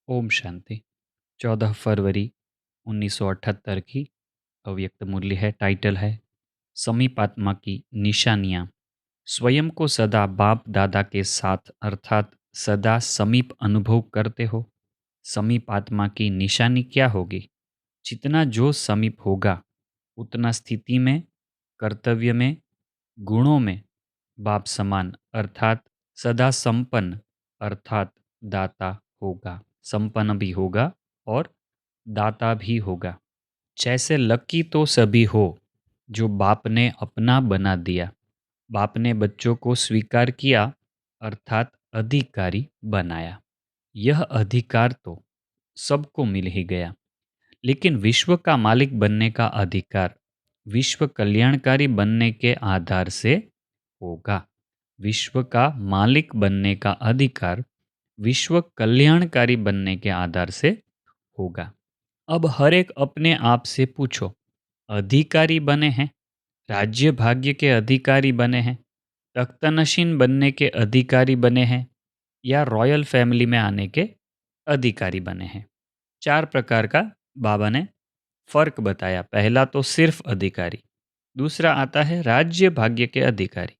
ओम शांति। 14 फरवरी 1978 की अव्यक्त मुरली है। टाइटल है समीप आत्मा की निशानियाँ। स्वयं को सदा बाप दादा के साथ अर्थात सदा समीप अनुभव करते हो। समीप आत्मा की निशानी क्या होगी? जितना जो समीप होगा उतना स्थिति में, कर्तव्य में, गुणों में बाप समान अर्थात सदा संपन्न अर्थात दाता होगा। संपन्न भी होगा और दाता भी होगा। जैसे लकी तो सभी हो जो बाप ने अपना बना दिया। बाप ने बच्चों को स्वीकार किया अर्थात अधिकारी बनाया। यह अधिकार तो सबको मिल ही गया, लेकिन विश्व का मालिक बनने का अधिकार विश्व कल्याणकारी बनने के आधार से होगा। विश्व का मालिक बनने का अधिकार विश्व कल्याणकारी बनने के आधार से होगा। अब हर एक अपने आप से पूछो, अधिकारी बने हैं, राज्य भाग्य के अधिकारी बने हैं, तख्तनशीन बनने के अधिकारी बने हैं, या रॉयल फैमिली में आने के अधिकारी बने हैं? 4 प्रकार का बाबा ने फर्क बताया। पहला तो सिर्फ अधिकारी, दूसरा आता है राज्य भाग्य के अधिकारी,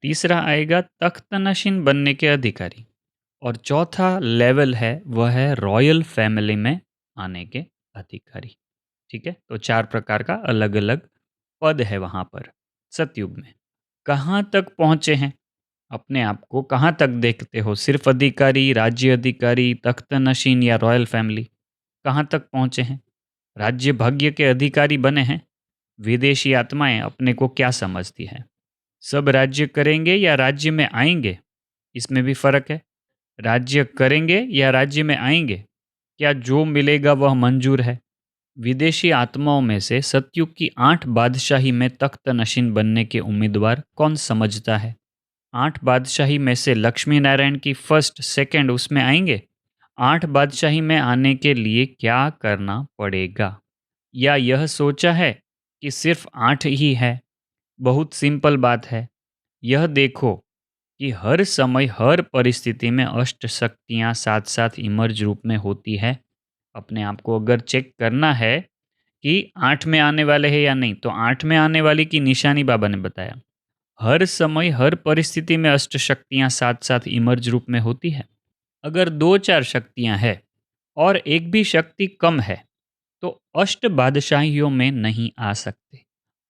तीसरा आएगा तख्तनशीन बनने के अधिकारी, और चौथा लेवल है वह है रॉयल फैमिली में आने के अधिकारी। ठीक है, तो 4 प्रकार का अलग अलग पद है वहां पर सतयुग में। कहाँ तक पहुंचे हैं? अपने आप को कहाँ तक देखते हो? सिर्फ अधिकारी, राज्य अधिकारी, तख्त नशीन या रॉयल फैमिली? कहाँ तक पहुंचे हैं? राज्य भाग्य के अधिकारी बने हैं। विदेशी आत्माएं अपने को क्या समझती है? सब राज्य करेंगे या राज्य में आएंगे? इसमें भी फर्क है। राज्य करेंगे या राज्य में आएंगे? क्या जो मिलेगा वह मंजूर है? विदेशी आत्माओं में से सतयुग की 8 बादशाही में तख्त नशीन बनने के उम्मीदवार कौन समझता है? 8 बादशाही में से लक्ष्मी नारायण की फर्स्ट सेकंड उसमें आएंगे? 8 बादशाही में आने के लिए क्या करना पड़ेगा? या यह सोचा है कि सिर्फ 8 ही है? बहुत सिंपल बात है। यह देखो कि हर समय हर परिस्थिति में अष्ट शक्तियाँ साथ साथ इमर्ज रूप में होती है। अपने आप को अगर चेक करना है कि 8 में आने वाले हैं या नहीं, तो 8 में आने वाली की निशानी बाबा ने बताया। हर समय हर परिस्थिति में अष्ट शक्तियाँ साथ साथ इमर्ज रूप में होती है। अगर 2-4 शक्तियाँ हैं और एक भी शक्ति कम है तो अष्ट बादशाहियों में नहीं आ सकते।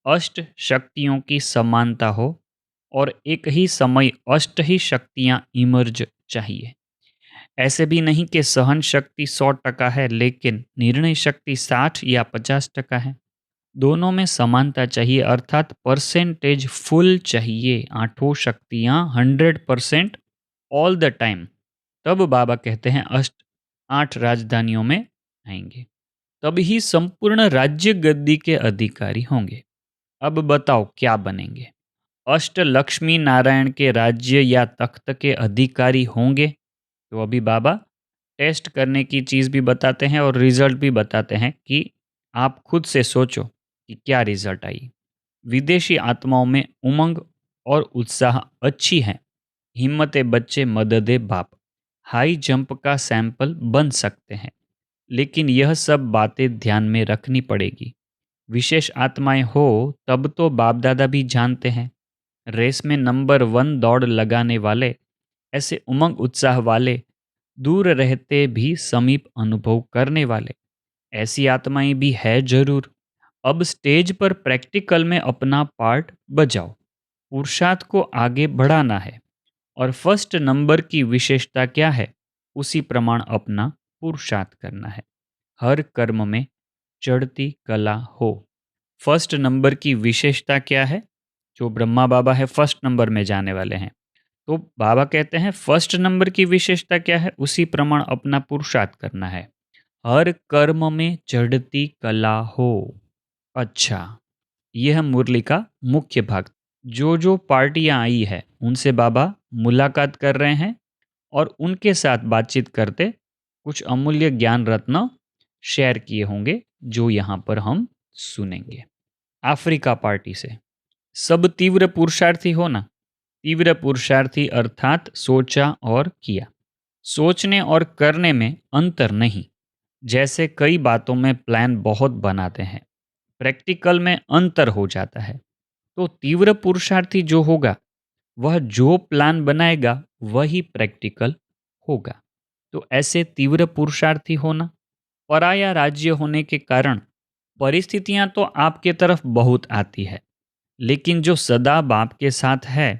अष्ट शक्तियों की समानता हो और एक ही समय अष्ट ही शक्तियाँ इमर्ज चाहिए। ऐसे भी नहीं कि सहन शक्ति 100% है लेकिन निर्णय शक्ति 60 या 50% है। दोनों में समानता चाहिए अर्थात परसेंटेज फुल चाहिए। आठों शक्तियाँ 100% ऑल द टाइम। तब बाबा कहते हैं अष्ट 8 राजधानियों में आएंगे, तब ही संपूर्ण राज्य गद्दी के अधिकारी होंगे। अब बताओ क्या बनेंगे? अष्ट लक्ष्मी नारायण के राज्य या तख्त के अधिकारी होंगे? तो अभी बाबा टेस्ट करने की चीज़ भी बताते हैं और रिजल्ट भी बताते हैं कि आप खुद से सोचो कि क्या रिजल्ट आई। विदेशी आत्माओं में उमंग और उत्साह अच्छी है। हिम्मते बच्चे मददे बाप हाई जंप का सैंपल बन सकते हैं, लेकिन यह सब बातें ध्यान में रखनी पड़ेगी। विशेष आत्माएं हो तब तो बाप दादा भी जानते हैं। रेस में नंबर 1 दौड़ लगाने वाले, ऐसे उमंग उत्साह वाले, दूर रहते भी समीप अनुभव करने वाले, ऐसी आत्माएं भी है जरूर। अब स्टेज पर प्रैक्टिकल में अपना पार्ट बजाओ। पुरुषार्थ को आगे बढ़ाना है और फर्स्ट नंबर की विशेषता क्या है उसी प्रमाण अपना पुरुषार्थ करना है। हर कर्म में चढ़ती कला हो। फर्स्ट नंबर की विशेषता क्या है? जो ब्रह्मा बाबा है फर्स्ट नंबर में जाने वाले हैं, तो बाबा कहते हैं फर्स्ट नंबर की विशेषता क्या है उसी प्रमाण अपना पुरुषार्थ करना है। हर कर्म में चढ़ती कला हो। अच्छा, यह मुरली का मुख्य भाग। जो जो पार्टियां आई है उनसे बाबा मुलाकात कर रहे हैं और उनके साथ बातचीत करते कुछ अमूल्य ज्ञान रत्न शेयर किए होंगे जो यहाँ पर हम सुनेंगे। अफ्रीका पार्टी से सब तीव्र पुरुषार्थी हो ना। तीव्र पुरुषार्थी अर्थात सोचा और किया। सोचने और करने में अंतर नहीं। जैसे कई बातों में प्लान बहुत बनाते हैं, प्रैक्टिकल में अंतर हो जाता है। तो तीव्र पुरुषार्थी जो होगा, वह जो प्लान बनाएगा वही प्रैक्टिकल होगा। तो ऐसे तीव्र पुरुषार्थी होना, पराया राज्य होने के कारण परिस्थितियां तो आपके तरफ बहुत आती है, लेकिन जो सदा बाप के साथ है,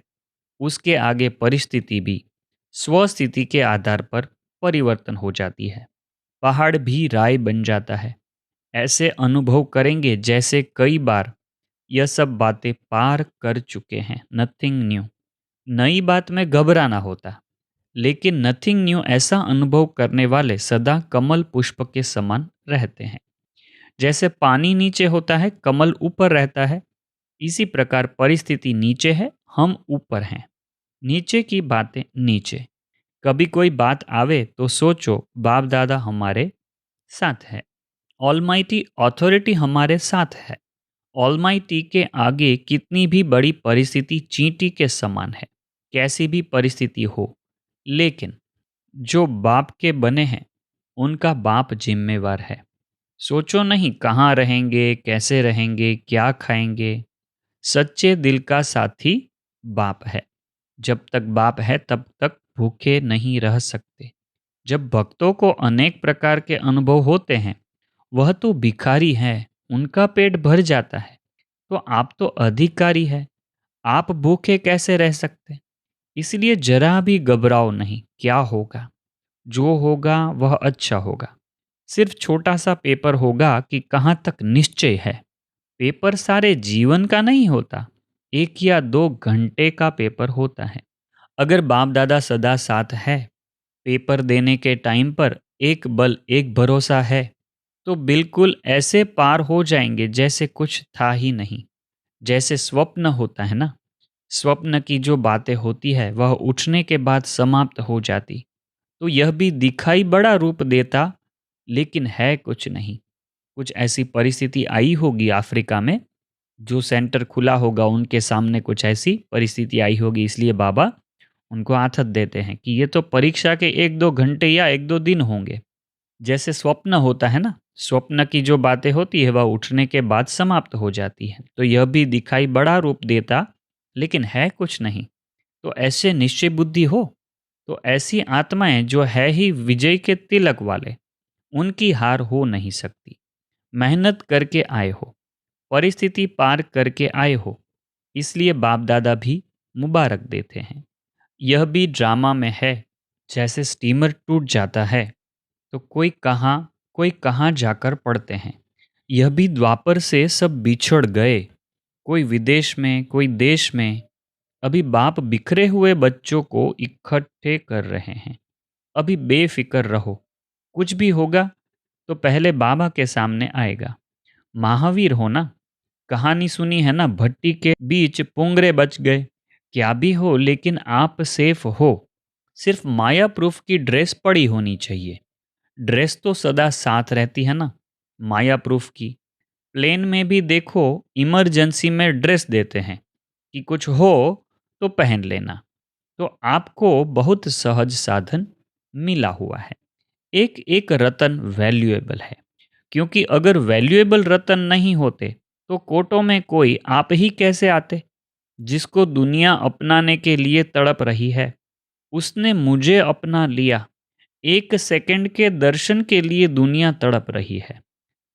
उसके आगे परिस्थिति भी स्वस्थिति के आधार पर परिवर्तन हो जाती है। पहाड़ भी राय बन जाता है। ऐसे अनुभव करेंगे जैसे कई बार यह सब बातें पार कर चुके हैं। Nothing new. नई बात में घबराना होता, लेकिन नथिंग न्यू ऐसा अनुभव करने वाले सदा कमल पुष्प के समान रहते हैं। जैसे पानी नीचे होता है, कमल ऊपर रहता है, इसी प्रकार परिस्थिति नीचे है, हम ऊपर हैं। नीचे की बातें नीचे। कभी कोई बात आवे तो सोचो बाप दादा हमारे साथ है। ऑलमाइटी अथॉरिटी हमारे साथ है। ऑलमाइटी के आगे कितनी भी बड़ी परिस्थिति चींटी के समान है, कैसी भी परिस्थिति हो। लेकिन जो बाप के बने हैं, उनका बाप जिम्मेवार है। सोचो नहीं कहाँ रहेंगे, कैसे रहेंगे, क्या खाएंगे। सच्चे दिल का साथी बाप है। जब तक बाप है तब तक भूखे नहीं रह सकते। जब भक्तों को अनेक प्रकार के अनुभव होते हैं, वह तो भिखारी है, उनका पेट भर जाता है। तो आप तो अधिकारी है, आप भूखे कैसे रह सकते। इसलिए जरा भी घबराओ नहीं। क्या होगा, जो होगा वह अच्छा होगा। सिर्फ छोटा सा पेपर होगा कि कहाँ तक निश्चय है। पेपर सारे जीवन का नहीं होता, 1 या 2 घंटे का पेपर होता है। अगर बाप दादा सदा साथ है, पेपर देने के टाइम पर एक बल एक भरोसा है, तो बिल्कुल ऐसे पार हो जाएंगे जैसे कुछ था ही नहीं। जैसे स्वप्न होता है ना, स्वप्न की जो बातें होती है वह उठने के बाद समाप्त हो जाती। तो यह भी दिखाई बड़ा रूप देता, लेकिन है कुछ नहीं। कुछ ऐसी परिस्थिति आई होगी अफ्रीका में, जो सेंटर खुला होगा उनके सामने कुछ ऐसी परिस्थिति आई होगी, इसलिए बाबा उनको आथत देते हैं कि ये तो परीक्षा के 1-2 घंटे या 1-2 दिन होंगे। जैसे स्वप्न होता है ना, स्वप्न की जो बातें होती है वह उठने के बाद समाप्त हो जाती है। तो यह भी दिखाई बड़ा रूप देता, लेकिन है कुछ नहीं। तो ऐसे निश्चय बुद्धि हो, तो ऐसी आत्माएं जो है ही विजय के तिलक वाले, उनकी हार हो नहीं सकती। मेहनत करके आए हो, परिस्थिति पार करके आए हो, इसलिए बाप दादा भी मुबारक देते हैं। यह भी ड्रामा में है। जैसे स्टीमर टूट जाता है, तो कोई कहाँ जाकर पड़ते हैं। यह भी द्वापर से सब बिछड़ गए, कोई विदेश में, कोई देश में। अभी बाप बिखरे हुए बच्चों को इकट्ठे कर रहे हैं। अभी बेफिक्र रहो, कुछ भी होगा तो पहले बाबा के सामने आएगा। महावीर हो ना, कहानी सुनी है ना, भट्टी के बीच पुंगरे बच गए। क्या भी हो, लेकिन आप सेफ हो। सिर्फ माया प्रूफ की ड्रेस पड़ी होनी चाहिए। ड्रेस तो सदा साथ रहती है ना, माया प्रूफ की। प्लेन में भी देखो, इमरजेंसी में ड्रेस देते हैं कि कुछ हो तो पहन लेना। तो आपको बहुत सहज साधन मिला हुआ है। एक एक रतन वैल्यूएबल है, क्योंकि अगर वैल्यूएबल रतन नहीं होते तो कोटों में कोई आप ही कैसे आते। जिसको दुनिया अपनाने के लिए तड़प रही है, उसने मुझे अपना लिया। 1 सेकंड के दर्शन के लिए दुनिया तड़प रही है।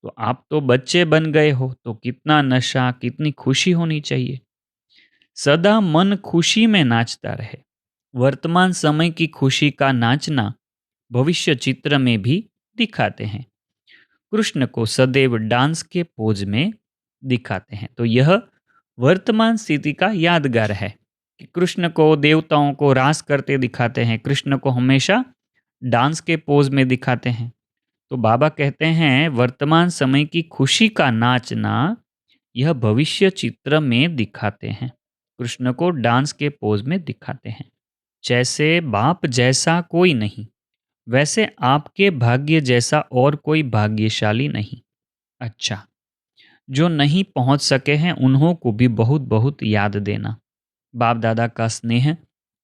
तो आप तो बच्चे बन गए हो, तो कितना नशा, कितनी खुशी होनी चाहिए। सदा मन खुशी में नाचता रहे। वर्तमान समय की खुशी का नाचना भविष्य चित्र में भी दिखाते हैं। कृष्ण को सदैव डांस के पोज में दिखाते हैं। तो यह वर्तमान स्थिति का यादगार है कि कृष्ण को, देवताओं को रास करते दिखाते हैं, कृष्ण को हमेशा डांस के पोज में दिखाते हैं। तो बाबा कहते हैं वर्तमान समय की खुशी का नाचना यह भविष्य चित्र में दिखाते हैं। कृष्ण को डांस के पोज में दिखाते हैं। जैसे बाप जैसा कोई नहीं, वैसे आपके भाग्य जैसा और कोई भाग्यशाली नहीं। अच्छा, जो नहीं पहुंच सके हैं उन्हों को भी बहुत बहुत याद देना। बाप दादा का स्नेह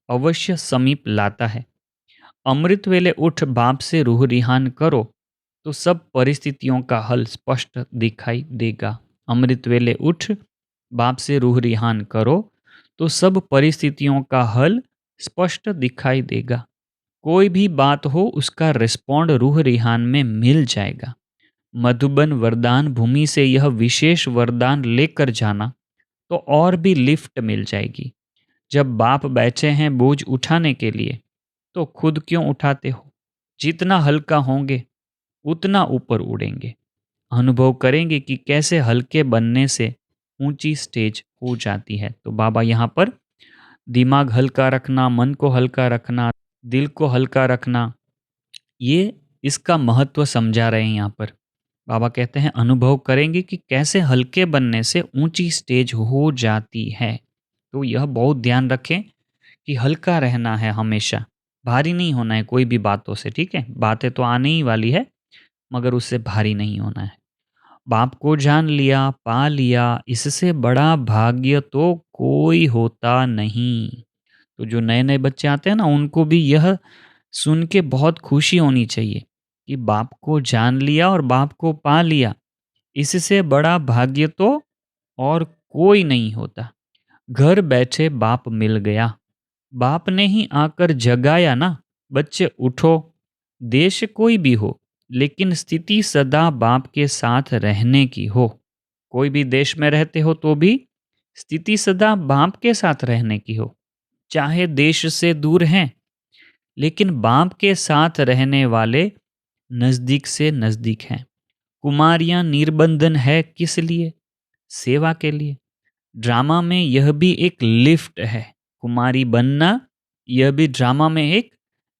अवश्य समीप लाता है। अमृत वेले उठ बाप से रूह रिहान करो तो सब परिस्थितियों का हल स्पष्ट दिखाई देगा। अमृत वेले उठ बाप से रूह रिहान करो तो सब परिस्थितियों का हल स्पष्ट दिखाई देगा। कोई भी बात हो उसका रिस्पॉन्ड रूह रिहान में मिल जाएगा। मधुबन वरदान भूमि से यह विशेष वरदान लेकर जाना तो और भी लिफ्ट मिल जाएगी। जब बाप बैठे हैं बोझ उठाने के लिए तो खुद क्यों उठाते हो? जितना हल्का होंगे उतना ऊपर उड़ेंगे। अनुभव करेंगे कि कैसे हल्के बनने से ऊंची स्टेज हो जाती है। तो बाबा यहाँ पर दिमाग हल्का रखना, मन को हल्का रखना, दिल को हल्का रखना, ये इसका महत्व समझा रहे हैं यहाँ पर। बाबा कहते हैं अनुभव करेंगे कि कैसे हल्के बनने से ऊंची स्टेज हो जाती है। तो यह बहुत ध्यान रखें कि हल्का रहना है हमेशा, भारी नहीं होना है कोई भी बातों से। ठीक है, बातें तो आने ही वाली है मगर उससे भारी नहीं होना है। बाप को जान लिया, पा लिया, इससे बड़ा भाग्य तो कोई होता नहीं। तो जो नए नए बच्चे आते हैं ना, उनको भी यह सुन के बहुत खुशी होनी चाहिए कि बाप को जान लिया और बाप को पा लिया, इससे बड़ा भाग्य तो और कोई नहीं होता। घर बैठे बाप मिल गया, बाप ने ही आकर जगाया ना। बच्चे उठो, देश कोई भी हो लेकिन स्थिति सदा बाप के साथ रहने की हो। कोई भी देश में रहते हो तो भी स्थिति सदा बाप के साथ रहने की हो। चाहे देश से दूर हैं लेकिन बाप के साथ रहने वाले नज़दीक से नज़दीक हैं। कुमारियाँ निर्बंधन है किस लिए? सेवा के लिए। ड्रामा में यह भी एक लिफ्ट है। कुमारी बनना यह भी ड्रामा में एक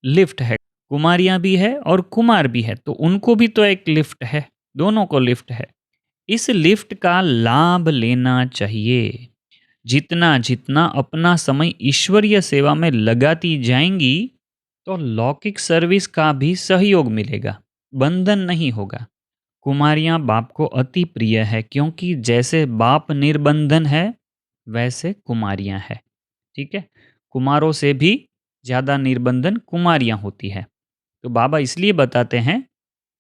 लिफ्ट है। कुमारियाँ भी है और कुमार भी है, तो उनको भी तो एक लिफ्ट है, दोनों को लिफ्ट है। इस लिफ्ट का लाभ लेना चाहिए। जितना जितना अपना समय ईश्वरीय सेवा में लगाती जाएंगी तो लौकिक सर्विस का भी सहयोग मिलेगा, बंधन नहीं होगा। कुमारियाँ बाप को अति प्रिय है क्योंकि जैसे बाप निर्बंधन है वैसे कुमारियाँ है। ठीक है, कुमारों से भी ज़्यादा निर्बंधन कुमारियाँ होती है। तो बाबा इसलिए बताते हैं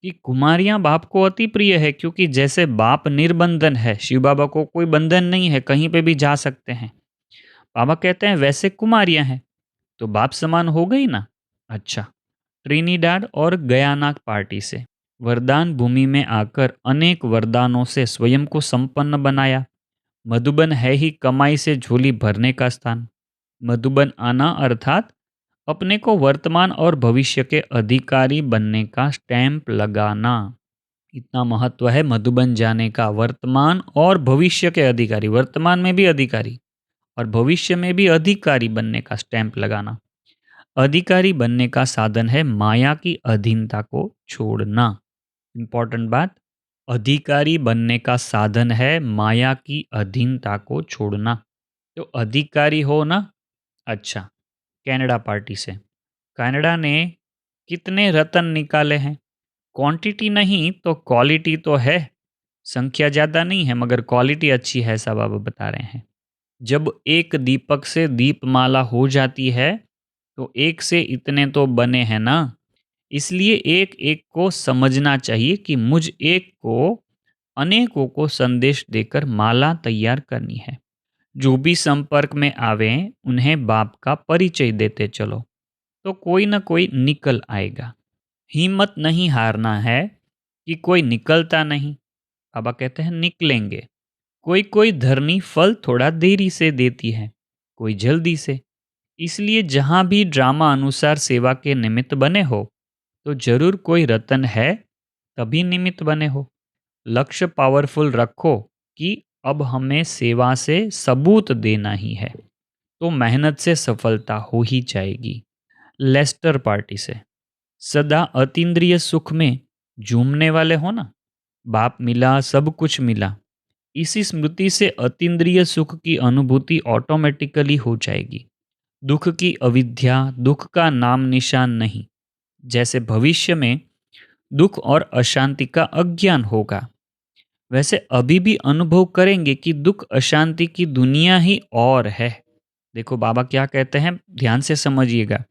कि कुमारियाँ बाप को अति प्रिय है क्योंकि जैसे बाप निर्बंधन है, शिव बाबा को कोई बंधन नहीं है, कहीं पे भी जा सकते हैं। बाबा कहते हैं वैसे कुमारियाँ हैं तो बाप समान हो गई ना। अच्छा, ट्रिनिडाड और गयाना पार्टी से वरदान भूमि में आकर अनेक वरदानों से स्वयं को संपन्न बनाया। मधुबन है ही कमाई से झोली भरने का स्थान। मधुबन आना अर्थात अपने को वर्तमान और भविष्य के अधिकारी बनने का स्टैंप लगाना। इतना महत्व है मधुबन जाने का। वर्तमान और भविष्य के अधिकारी, वर्तमान में भी अधिकारी और भविष्य में भी अधिकारी बनने का स्टैंप लगाना। अधिकारी बनने का साधन है माया की अधीनता को छोड़ना। इंपॉर्टेंट बात, अधिकारी बनने का साधन है माया की अधीनता को छोड़ना। तो अधिकारी हो ना। अच्छा, कनाडा पार्टी से कनाडा ने कितने रत्न निकाले हैं? क्वांटिटी नहीं तो क्वालिटी तो है। संख्या ज़्यादा नहीं है मगर क्वालिटी अच्छी है, सब अब बता रहे हैं। जब एक दीपक से दीपमाला हो जाती है तो एक से इतने तो बने हैं ना। इसलिए एक एक को समझना चाहिए कि मुझ एक को अनेकों को संदेश देकर माला तैयार करनी है। जो भी संपर्क में आवे उन्हें बाप का परिचय देते चलो तो कोई ना कोई निकल आएगा। हिम्मत नहीं हारना है कि कोई निकलता नहीं। बाबा कहते हैं निकलेंगे। कोई कोई धरनी फल थोड़ा देरी से देती है, कोई जल्दी से। इसलिए जहाँ भी ड्रामा अनुसार सेवा के निमित्त बने हो तो जरूर कोई रतन है तभी निमित्त बने हो। लक्ष्य पावरफुल रखो कि अब हमें सेवा से सबूत देना ही है, तो मेहनत से सफलता हो ही जाएगी। लेस्टर पार्टी से सदा अतीन्द्रिय सुख में झूमने वाले हो ना। बाप मिला, सब कुछ मिला, इसी स्मृति से अतीन्द्रिय सुख की अनुभूति ऑटोमेटिकली हो जाएगी। दुख की अविद्या, दुख का नाम निशान नहीं। जैसे भविष्य में दुख और अशांति का अज्ञान होगा वैसे अभी भी अनुभव करेंगे कि दुख अशांति की दुनिया ही और है। देखो बाबा क्या कहते हैं, ध्यान से समझिएगा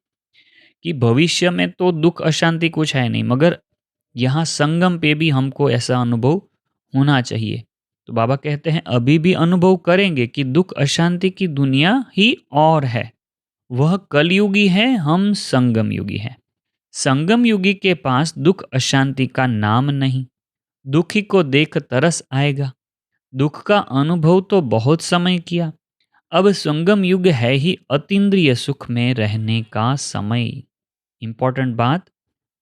कि भविष्य में तो दुख अशांति कुछ है नहीं, मगर यहाँ संगम पे भी हमको ऐसा अनुभव होना चाहिए। तो बाबा कहते हैं अभी भी अनुभव करेंगे कि दुख अशांति की दुनिया ही और है। वह कलयुगी है, हम संगम युगी हैं। संगम युगी के पास दुख अशांति का नाम नहीं। दुखी को देख तरस आएगा। दुख का अनुभव तो बहुत समय किया। अब संगम युग है ही अतीन्द्रिय सुख में रहने का समय। इंपॉर्टेंट बात,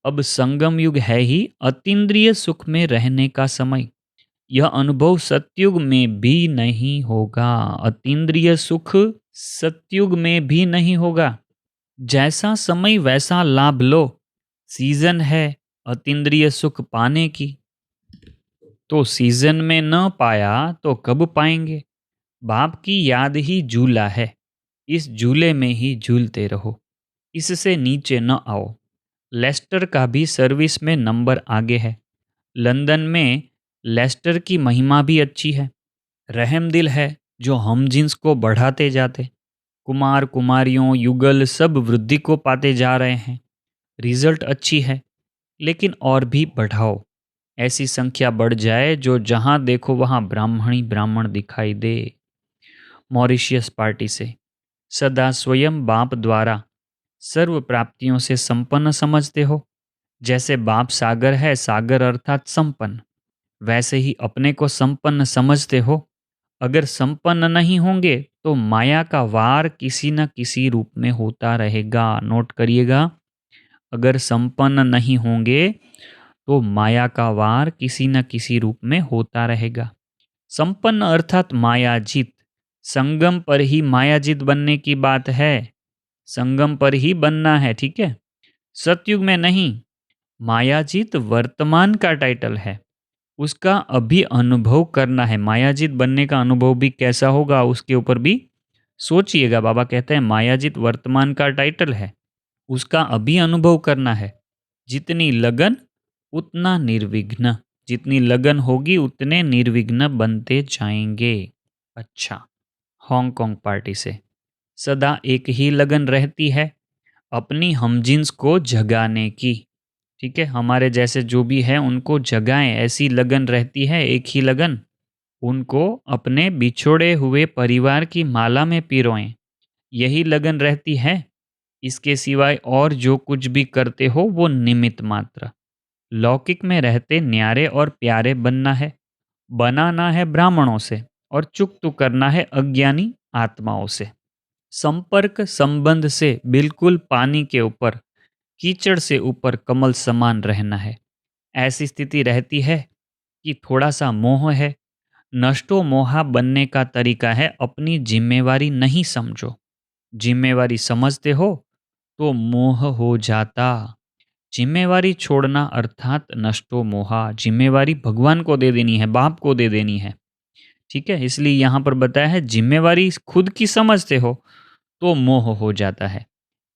अब संगम युग है ही अतीन्द्रिय सुख में रहने का समय। यह अनुभव सतयुग में भी नहीं होगा। अतीन्द्रिय सुख सतयुग में भी नहीं होगा। जैसा समय वैसा लाभ लो। सीजन है अतीन्द्रिय सुख पाने की, तो सीजन में न पाया तो कब पाएंगे। बाप की याद ही झूला है, इस झूले में ही झूलते रहो, इससे नीचे न आओ। लेस्टर का भी सर्विस में नंबर आगे है। लंदन में लेस्टर की महिमा भी अच्छी है। रहमदिल है जो हम जिन्स को बढ़ाते जाते। कुमार कुमारियों युगल सब वृद्धि को पाते जा रहे हैं। रिजल्ट अच्छी है, लेकिन और भी बढ़ाओ। ऐसी संख्या बढ़ जाए जो जहां देखो वहां ब्राह्मण ही ब्राह्मण दिखाई दे। मॉरिशियस पार्टी से सदा स्वयं बाप द्वारा सर्व प्राप्तियों से संपन्न समझते हो। जैसे बाप सागर है, सागर अर्थात संपन्न, वैसे ही अपने को संपन्न समझते हो। अगर संपन्न नहीं होंगे तो माया का वार किसी न किसी रूप में होता रहेगा। नोट करिएगा, अगर संपन्न नहीं होंगे तो माया का वार किसी न किसी रूप में होता रहेगा। संपन्न अर्थात मायाजीत। संगम पर ही मायाजीत बनने की बात है। संगम पर ही बनना है, ठीक है, सतयुग में नहीं। मायाजीत वर्तमान का टाइटल है, उसका अभी अनुभव करना है। मायाजीत बनने का अनुभव भी कैसा होगा उसके ऊपर भी सोचिएगा। बाबा कहते हैं मायाजीत वर्तमान का टाइटल है, उसका अभी अनुभव करना है। जितनी लगन उतना निर्विघ्न, जितनी लगन होगी उतने निर्विघ्न बनते जाएंगे। अच्छा, हांगकांग पार्टी से सदा एक ही लगन रहती है, अपनी हमजिन्स को जगाने की। ठीक है, हमारे जैसे जो भी है उनको जगाएं, ऐसी लगन रहती है, एक ही लगन। उनको अपने बिछोड़े हुए परिवार की माला में पिरोएं, यही लगन रहती है। इसके सिवाय और जो कुछ भी करते हो वो निमित्त मात्र। लौकिक में रहते न्यारे और प्यारे बनना है, बनाना है ब्राह्मणों से, और चुकतु करना है अज्ञानी आत्माओं से। संपर्क संबंध से बिल्कुल पानी के ऊपर, कीचड़ से ऊपर कमल समान रहना है। ऐसी स्थिति रहती है कि थोड़ा सा मोह है। नष्टो मोहा बनने का तरीका है अपनी जिम्मेवारी नहीं समझो। जिम्मेवारी समझते हो तो मोह हो जाता। जिम्मेवारी छोड़ना अर्थात नष्टो मोहा। जिम्मेवारी भगवान को दे देनी है, बाप को दे देनी है। ठीक है, इसलिए यहाँ पर बताया है जिम्मेवारी खुद की समझते हो तो मोह हो जाता है।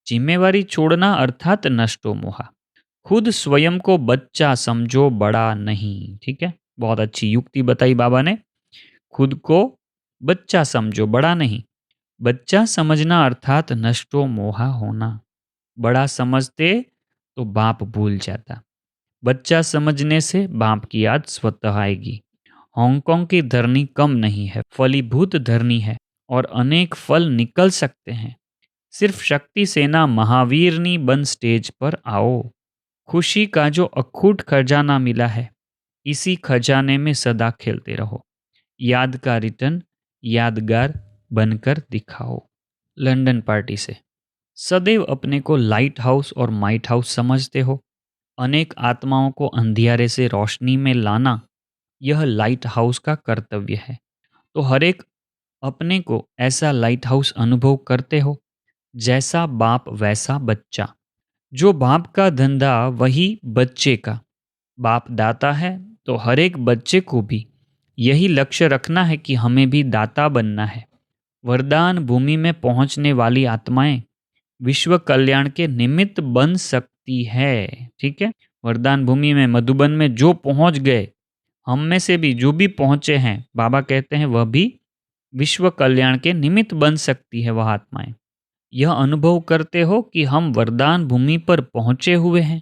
जिम्मेवारी छोड़ना अर्थात नष्टो मोहा। खुद स्वयं को बच्चा समझो, बड़ा नहीं। ठीक है, बहुत अच्छी युक्ति बताई बाबा ने। खुद को बच्चा समझो, बड़ा नहीं। बच्चा समझना अर्थात नष्टो मोहा होना। बड़ा समझते तो बाप भूल जाता। बच्चा समझने से बाप की याद स्वतः आएगी। हांगकांग की धरनी कम नहीं है, फलीभूत धरनी है और अनेक फल निकल सकते हैं। सिर्फ शक्ति सेना महावीरनी बन स्टेज पर आओ। खुशी का जो अखूट खजाना मिला है, इसी खजाने में सदा खेलते रहो। याद का रिटर्न यादगार बनकर दिखाओ। लंदन पार्टी से सदैव अपने को लाइट हाउस और माइट हाउस समझते हो। अनेक आत्माओं को अंधियारे से रोशनी में लाना, यह लाइट हाउस का कर्तव्य है। तो हर एक अपने को ऐसा लाइट हाउस अनुभव करते हो। जैसा बाप वैसा बच्चा। जो बाप का धंधा वही बच्चे का। बाप दाता है तो हर एक बच्चे को भी यही लक्ष्य रखना है कि हमें भी दाता बनना है। वरदान भूमि में पहुंचने वाली आत्माएं विश्व कल्याण के निमित्त बन सकती है। ठीक है, वरदान भूमि में मधुबन में जो पहुंच गए, हम में से भी जो भी पहुंचे हैं, बाबा कहते हैं वह भी विश्व कल्याण के निमित्त बन सकती है वह आत्माएं। यह अनुभव करते हो कि हम वरदान भूमि पर पहुंचे हुए हैं।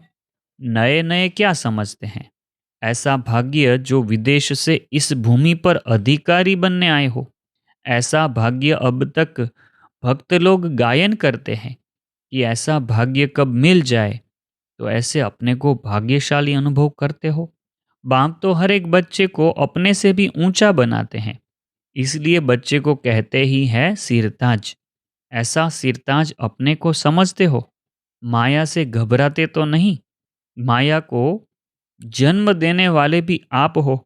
नए नए क्या समझते हैं? ऐसा भाग्य जो विदेश से इस भूमि पर अधिकारी बनने आए हो। ऐसा भाग्य अब तक भक्त लोग गायन करते हैं कि ऐसा भाग्य कब मिल जाए। तो ऐसे अपने को भाग्यशाली अनुभव करते हो। बाप तो हर एक बच्चे को अपने से भी ऊंचा बनाते हैं। इसलिए बच्चे को कहते ही है सिरताज। ऐसा सिरताज अपने को समझते हो। माया से घबराते तो नहीं। माया को जन्म देने वाले भी आप हो।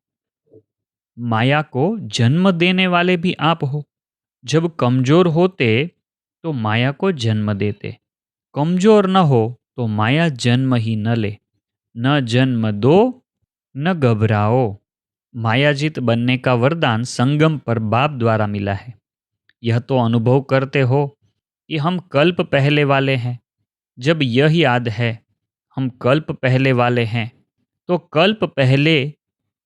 माया को जन्म देने वाले भी आप हो। जब कमजोर होते तो माया को जन्म देते। कमजोर न हो तो माया जन्म ही न ले। न जन्म दो, न घबराओ। मायाजीत बनने का वरदान संगम पर बाप द्वारा मिला है। यह तो अनुभव करते हो कि हम कल्प पहले वाले हैं। जब यह याद है हम कल्प पहले वाले हैं, तो कल्प पहले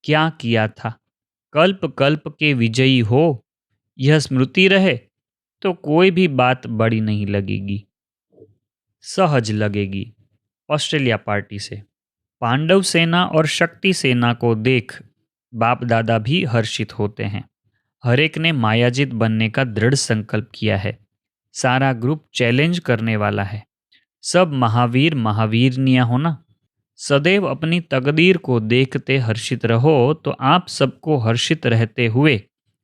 क्या किया था। कल्प कल्प के विजयी हो, यह स्मृति रहे तो कोई भी बात बड़ी नहीं लगेगी, सहज लगेगी। ऑस्ट्रेलिया पार्टी से पांडव सेना और शक्ति सेना को देख बाप दादा भी हर्षित होते हैं। हर एक ने मायाजित बनने का दृढ़ संकल्प किया है। सारा ग्रुप चैलेंज करने वाला है। सब महावीर महावीरनियां हो ना। सदैव अपनी तकदीर को देखते हर्षित रहो तो आप सबको हर्षित रहते हुए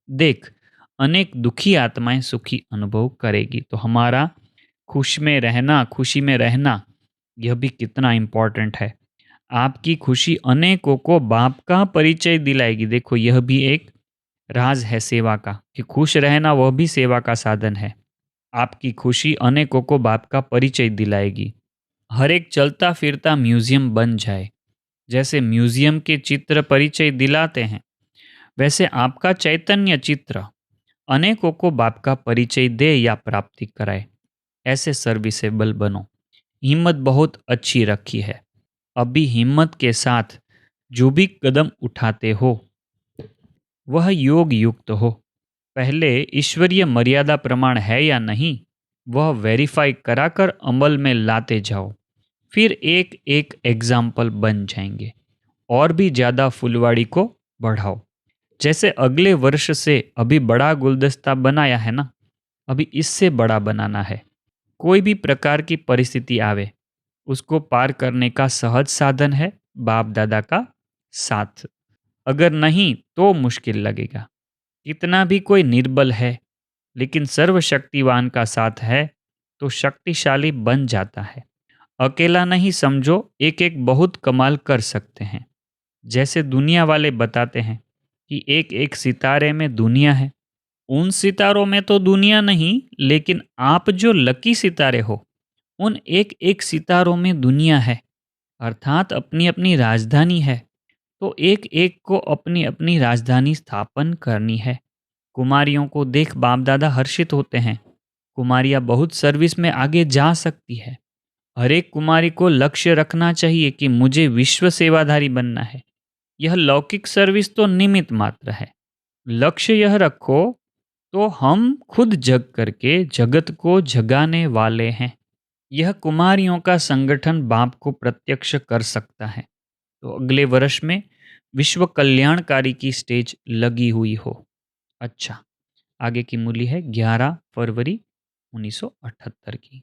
देख अनेक दुखी आत्माएं सुखी अनुभव करेगी। तो हमारा खुशी में रहना यह भी कितना इम्पोर्टेंट है। आपकी खुशी अनेकों को बाप का परिचय दिलाएगी। देखो यह भी एक राज है सेवा का, कि खुश रहना वह भी सेवा का साधन है। आपकी खुशी अनेकों को बाप का परिचय दिलाएगी। हर एक चलता फिरता म्यूजियम बन जाए। जैसे म्यूजियम के चित्र परिचय दिलाते हैं, वैसे आपका चैतन्य चित्र अनेकों को बाप का परिचय दे या प्राप्ति कराए। ऐसे सर्विसेबल बनो। हिम्मत बहुत अच्छी रखी है। अभी हिम्मत के साथ जो भी कदम उठाते हो वह योग युक्त हो। पहले ईश्वरीय मर्यादा प्रमाण है या नहीं, वह वेरीफाई कराकर अमल में लाते जाओ। फिर एक एक एग्जाम्पल बन जाएंगे। और भी ज़्यादा फुलवाड़ी को बढ़ाओ। जैसे अगले वर्ष से अभी बड़ा गुलदस्ता बनाया है ना, अभी इससे बड़ा बनाना है। कोई भी प्रकार की परिस्थिति आवे, उसको पार करने का सहज साधन है बाप दादा का साथ। अगर नहीं तो मुश्किल लगेगा। कितना भी कोई निर्बल है, लेकिन सर्वशक्तिवान का साथ है तो शक्तिशाली बन जाता है। अकेला नहीं समझो, एक एक बहुत कमाल कर सकते हैं। जैसे दुनिया वाले बताते हैं कि एक एक सितारे में दुनिया है। उन सितारों में तो दुनिया नहीं, लेकिन आप जो लकी सितारे हो उन एक एक सितारों में दुनिया है। अर्थात अपनी अपनी राजधानी है। तो एक एक को अपनी अपनी राजधानी स्थापन करनी है। कुमारियों को देख बाप दादा हर्षित होते हैं। कुमारियाँ बहुत सर्विस में आगे जा सकती है। हर एक कुमारी को लक्ष्य रखना चाहिए कि मुझे विश्व सेवाधारी बनना है। यह लौकिक सर्विस तो निमित्त मात्र है। लक्ष्य यह रखो तो हम खुद जग करके जगत को जगाने वाले हैं। यह कुमारियों का संगठन बाप को प्रत्यक्ष कर सकता है। तो अगले वर्ष में विश्व कल्याणकारी की स्टेज लगी हुई हो। अच्छा, आगे की मूल्य है 11 फरवरी 1978 की,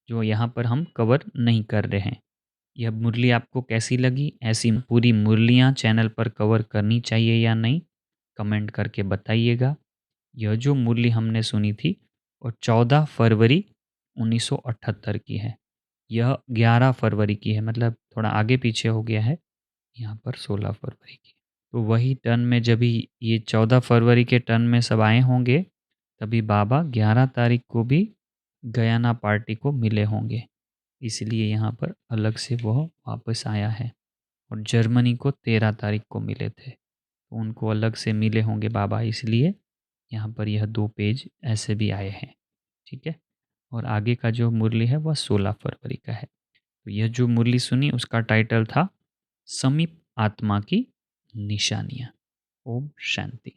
जो यहाँ पर हम कवर नहीं कर रहे हैं। यह मुरली आपको कैसी लगी? ऐसी पूरी मुरलियाँ चैनल पर कवर करनी चाहिए या नहीं, कमेंट करके बताइएगा। यह जो मुरली हमने सुनी थी वो 14 फरवरी 1978 की है। यह 11 फरवरी की है, मतलब थोड़ा आगे पीछे हो गया है। यहाँ पर 16 फरवरी की। तो वही टर्न में जब ये 14 फरवरी के टर्न में सब आए होंगे, तभी बाबा 11 तारीख को भी गयाना पार्टी को मिले होंगे। इसलिए यहाँ पर अलग से वह वापस आया है। और जर्मनी को 13 तारीख को मिले थे, तो उनको अलग से मिले होंगे बाबा, इसलिए यहाँ पर यह 2 पेज ऐसे भी आए हैं। ठीक है। और आगे का जो मुरली है वह 16 फरवरी का है। तो यह जो मुरली सुनी उसका टाइटल था समीप आत्मा की निशानियाँ। ओम शांति।